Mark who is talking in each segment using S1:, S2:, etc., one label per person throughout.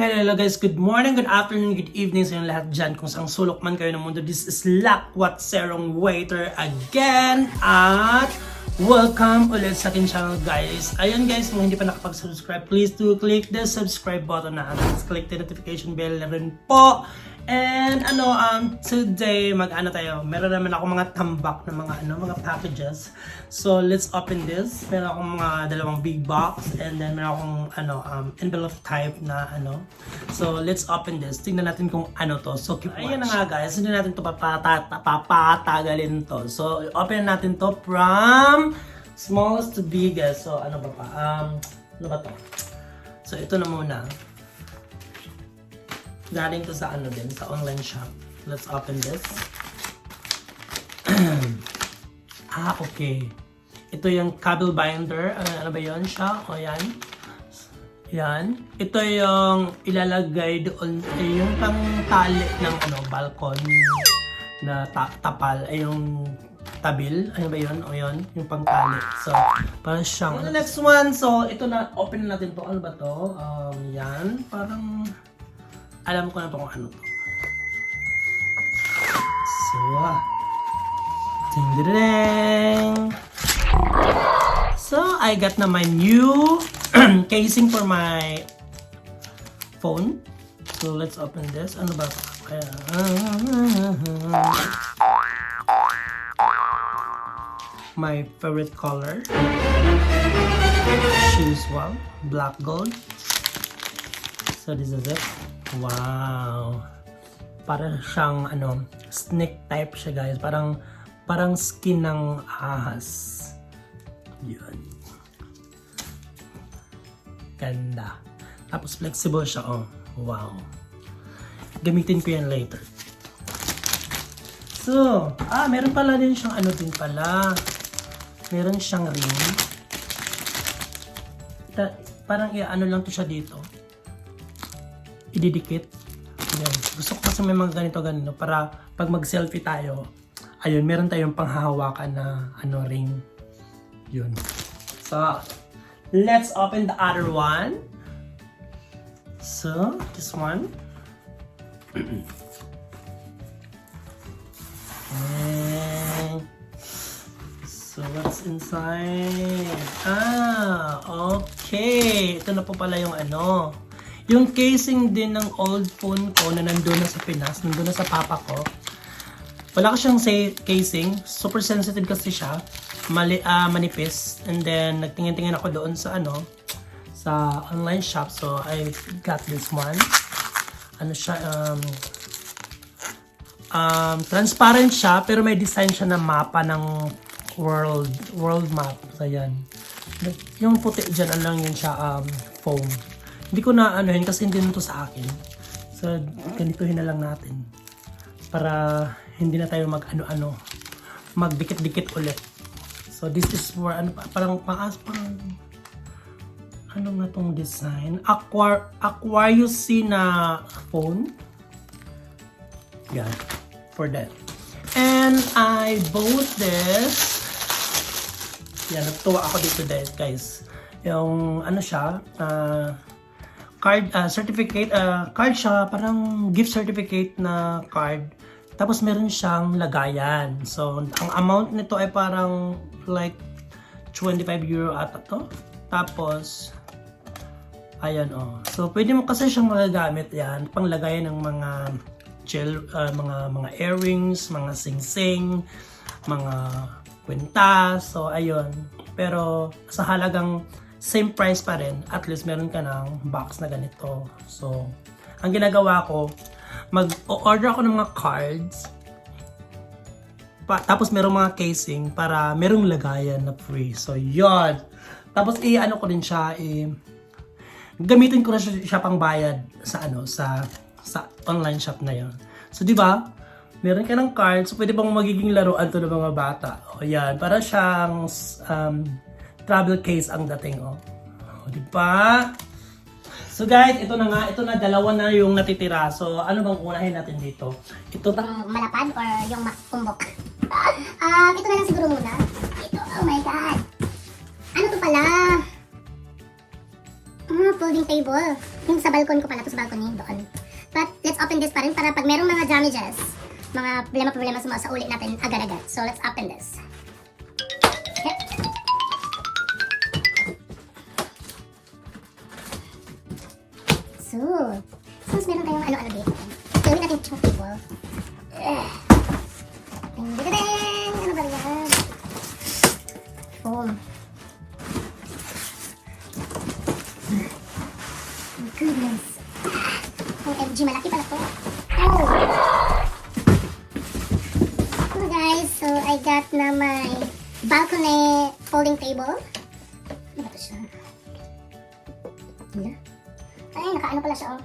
S1: hello guys. Good morning, good afternoon, good evening sa inyo lahat dyan. Kung saan sulok man kayo ng mundo, this is Lakwatserong Waiter again. At welcome ulit sa akin channel guys. Ayun guys, kung hindi pa nakapag-subscribe, please do click the subscribe button na. Let's click the notification bell na rin po. And today tayo. Meron naman ako mga tambak na mga packages. So let's open this. Meron akong mga dalawang big box and then meron akong envelope type na So let's open this. Tingnan natin kung ano to. So keep watching. Ayun na nga guys, hindi natin to papatagalin to. So open natin to from smallest to biggest. So ano ba to? So ito na muna. Galing to sa sa online shop. Let's open this. Okay. Ito yung cable binder. Ano ba yun siya? O yan. Yan. Ito yung ilalagay doon. Yung pang tali ng balcon na tapal. Ay yung tabil. Ano ba yun? O yun. Yung pang tali. So, parang siyang. The next one. So, ito na. Open natin to. Ano ba to? Yan. Parang alam ko na to kung ano to. So, ding-ding-ding! So, I got na my new casing for my phone. So, let's open this. Ano ba? Kaya, my favorite color. Shoes, wow. Black gold. So, this is it. Wow. Parang siyang snake type siya guys. Parang skin ng ahas. Yun. Ganda. Tapos flexible siya Wow. Gamitin ko yan later. So, meron pala din siyang din pala. Meron siyang ring. Parang lang to siya dito. Ididikit. Ayan. Gusto ko kasi may mga ganito para pag mag-selfie tayo, ayun, meron tayong panghahawakan na ring. Yun. So, let's open the other one. So, this one. And so, what's inside? Okay. Ito na po pala yung Yung casing din ng old phone ko na nandun na sa Pinas, nandun na sa papa ko. Wala ko siyang casing, super sensitive kasi siya, manipis. And then nagtingin-tingin ako doon sa sa online shop, so I got this one. Transparent siya, pero may design siya na mapa ng world map. So yan. Yung puti dyan, lang yun siya, foam. Hindi ko na kasi hindi na to sa akin. So, ganituhin na lang natin. Para hindi na tayo magdikit-dikit ulit. So, this is for, parang nga tong design? Aquarius C na phone. Yeah, for that. And I bought this. Yan, natuwa ako dito guys. Yung, siya, card certificate, card siya, parang gift certificate na card. Tapos meron siyang lagayan. So, ang amount nito ay parang like 25 euro ata to. Tapos, ayan So, pwede mo kasi siyang magagamit yan. Panglagayan ng mga gel, mga earrings, mga sing-sing, mga kwintas. So, ayun. Pero, sa halagang same price pa rin, at least meron ka ng box na ganito. So, ang ginagawa ko, mag-order ako ng mga cards, tapos merong mga casing para merong lagayan na free. So, yun. Tapos, ko din siya, gamitin ko na siya pang bayad sa sa online shop na yun. So, di ba? Meron ka ng cards, so pwede bang magiging laruan to ng mga bata. O, yan. Para siyang travel case ang dating diba? So guys, ito na dalawa na yung natitira. So ano bang unahin natin dito? Ito
S2: bang malapad or yung mas tumbok? Ito na lang siguro muna. Ito, oh my god. Ano to pala? Folding table. Yung sa balcony ko pala, to sa balcony, doon. But, let's open this pa rin para pag merong mga damages, mga problema sa ulit natin agad-agad. So, let's open this. Okay. So, since meron tayong ano-ano dito, gawin natin yung table. Ding-ding-ding! Ano ba yan? Foam. Oh, goodness. OMG, malaki pala to. Oh! So guys, so I got na my balcony folding table. Ano ba ito siya? Hindi. Ay, naka-ano pala siya, oh.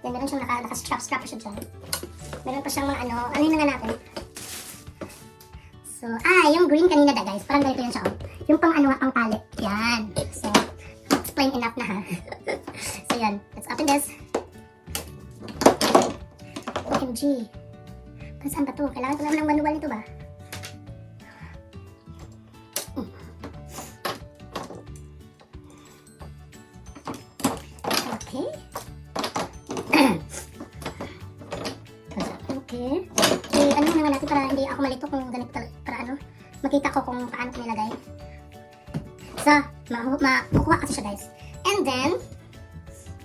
S2: Yan, meron siyang naka-strap pa siya dyan. Meron pa siyang mga ano yun na nga natin. So, yung green kanina da guys, parang ganito yan siya, oh. Yung pang pang tali. Yan. So, it's plain enough na ha. So, yan. Let's open this. OMG. Saan ba to? Kailangan ko lang ng manual nito ba? Okay. Okay. Ano naman natin para hindi ako malito kung ganito para makita ko kung paano ko nilagay. So, makukuha kasi siya guys. And then,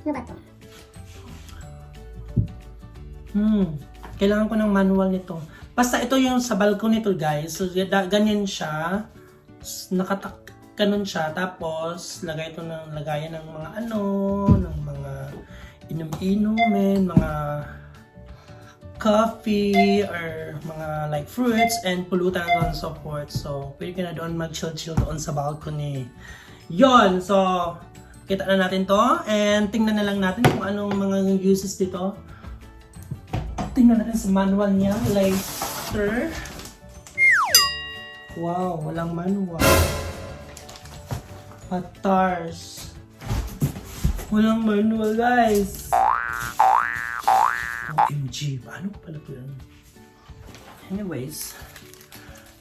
S2: ano ba to?
S1: Kailangan ko ng manual nito. Basta ito yung sa balcony nito guys. So, ganyan siya. Ganun siya. Tapos, lagayan ng mga ng mga inom-inumin, mga coffee, or mga like fruits and pulutan and so forth. So, pwede ka na doon mag-chill doon sa balcony. Yon. So, kita na natin to. And tingnan na lang natin kung anong mga uses dito. Tingnan natin sa manual niya. Lighter. Wow, walang manual. Patars. Walang manual, guys. OMG, paano pala ito yan? Anyways,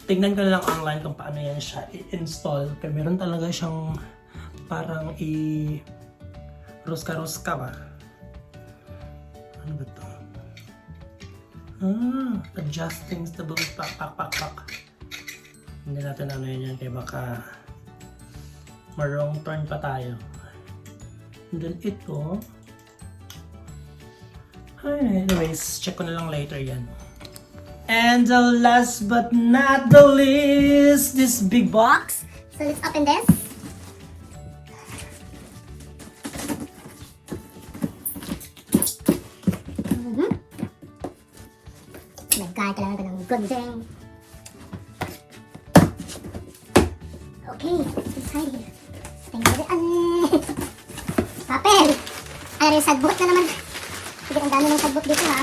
S1: tingnan ko na lang online kung paano yan siya i-install. Pero meron talaga siyang parang ruska-ruska ba? Ano ba ito? Adjusting stability pak. Hindi natin ano yan kaya baka ma-wrong turn pa tayo. And then ito. Anyways, check ko na lang later yan. And the last but not the least, this big box.
S2: So let's open this. Oh my God, kailangan ko ng good thing. Okay, what's inside here? Papel! Ay, sagbot na naman. Sige, ang dami ng sagbot dito ha.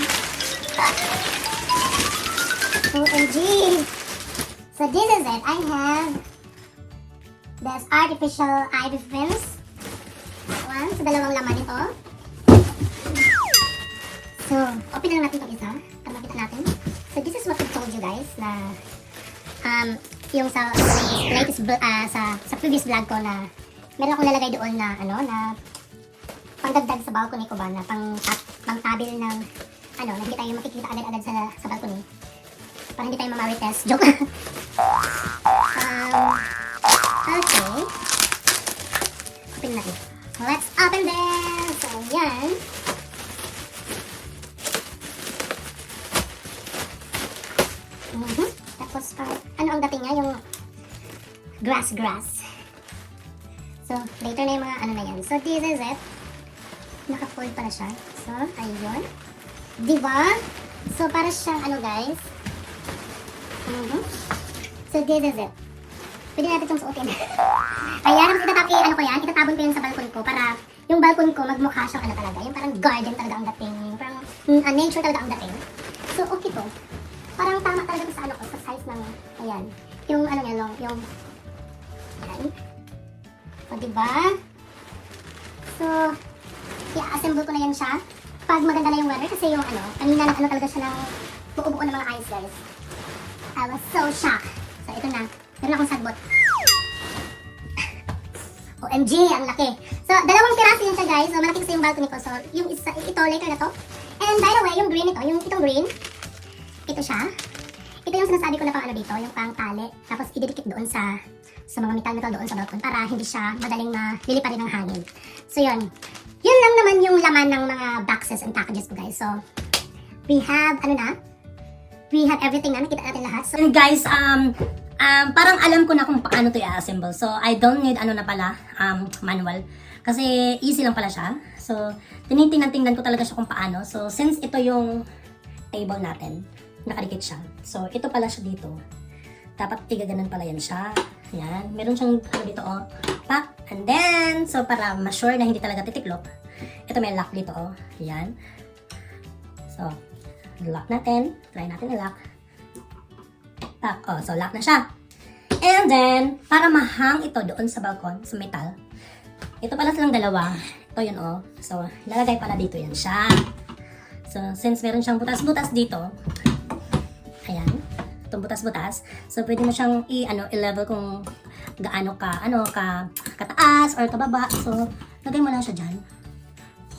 S2: OMG! So this is it. I have this artificial eye defense. One, sa dalawang laman ito. So, open na natin itong isa para makita natin. So this is what I told you guys na yung sa latest sa previous vlog ko na meron akong lalagay doon na na pangdagdag sa balcony ko ba na pang-tabil ng na hindi tayo makikita agad-agad sa balcony para hindi tayo mamarites. Joke. Okay. Open natin. Let's open this. So, yan. Tapos, ano ang dating niya? Yung grass. So, later na yung mga na yan. So, this is it. Naka-fold pala siya. So, ayun. Diba? So, para siyang guys. So, this is it. Pwede natin itong suotin. Ayan, itatabon ko yan sa balcony ko para yung balcony ko magmukha siyang talaga. Yung parang garden talaga ang dating. Yung parang nature talaga ang dating. So, okay to. Parang tama talaga sa sa size ng, ayan. Yung niya long, yung, ayan. O, diba? So, i-assemble ko na yan siya. Pag maganda na yung weather, kasi yung kanina na talaga siya ng buo-buo ng mga ice, guys. I was so shocked. So, ito na. Meron akong sagbot. OMG, ang laki. So, dalawang piraso yun siya guys. So, malaking sa yung balcony ko. So, yung isa, ito, later na to. And by the way, yung green ito, itong green, ito siya. Ito yung sinasabi ko na pang ano dito, yung pang tali. Tapos, ididikit doon sa mga metal doon sa balcony para hindi siya madaling maliliparin ng hangin. So, yun. Yun lang naman yung laman ng mga boxes and packages ko guys. So, we have, we have everything na. Nakita natin lahat. So,
S3: And guys, parang alam ko na kung paano to i-assemble. So, I don't need manual. Kasi easy lang pala siya. So, tinitingnan ko talaga siya kung paano. So, since ito yung table natin, nakadikit siya. So, ito pala siya dito. Dapat igaganan pala yan siya. Yan. Meron siyang dito, pack. And then, so para ma-sure na hindi talaga titiklop, ito may lock dito, Yan. So, lock natin. Try natin i-lock. Pack. So lock na siya. And then, para mahang ito doon sa balkon, sa metal, ito pala silang dalawa. Ito yun, So, lalagay pala dito yan siya. So, since meron siyang butas-butas dito, ayan, itong butas-butas, so pwede mo siyang i-level kung gaano kataas or kababa. So, lagay mo lang siya dyan.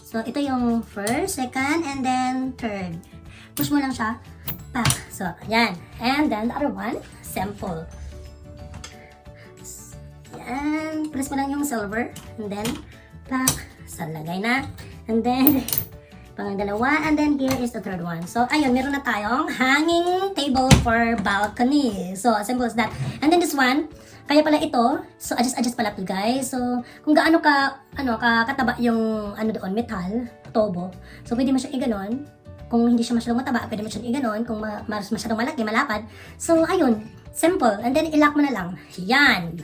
S3: So, ito yung first, second, and then third. Push mo lang siya. Pack. So, ayan. And then, the other one, simple. Yan. Press mo lang yung silver. And then, pack. So, lagay na. And then, pang-dalawa. And then, here is the third one. So, ayun. Meron na tayong hanging table for balcony. So, simple as that. And then, this one, kaya pala ito. So, adjust pala to guys. So, kung gaano kataba yung, doon, metal, tobo. So, pwede mo siya iganon. Kung hindi siya masyadong mataba, pwede mo siyang iganon. Kung masyadong malaki, malapad. So, ayun. Simple. And then, ilock mo na lang. Yan.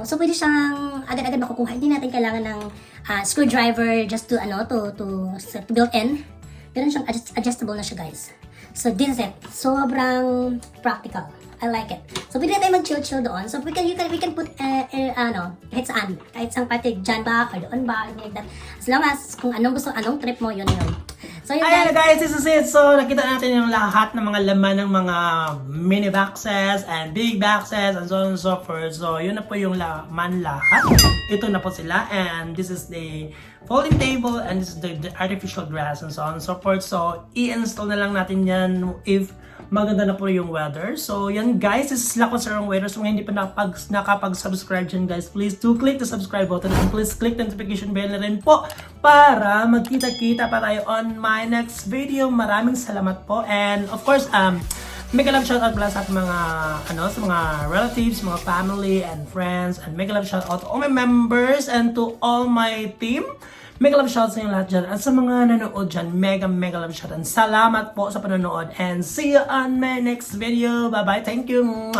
S3: So pwede siyang agad-agad makukuha. Hindi natin kailangan ng screwdriver just to built in. Meron siyang adjustable na siya guys. So this is it. Sobrang practical. I like it. So pwede na tayo mag-chill doon. So we can put kahit saan. Kahit saan party dyan ba or doon ba, like that. As long as kung anong trip mo, yun. So yun
S1: Guys, this is it. So nakita natin yung lahat ng mga laman ng mga mini boxes and big boxes and so on and so forth. So yun na po yung laman lahat. Ito na po sila, and this is the folding table, and this is the artificial grass and so on and so forth. So i-install na lang natin yan if maganda na po yung weather. So yan guys, this is Lakwatserong Waiter. So kung hindi pa nakapag-subscribe dyan guys, please do click the subscribe button and please click the notification bell na rin po para magkita-kita pa tayo on my next video. Maraming salamat po, and of course mega love shoutout pala sa mga sa mga relatives, mga family and friends, and mega love shoutout to all my members and to all my team. Mega love shoutout sa inyo lahat dyan. At sa mga nanood dyan, mega love shoutout. And salamat po sa panonood. And see you on my next video. Bye-bye. Thank you.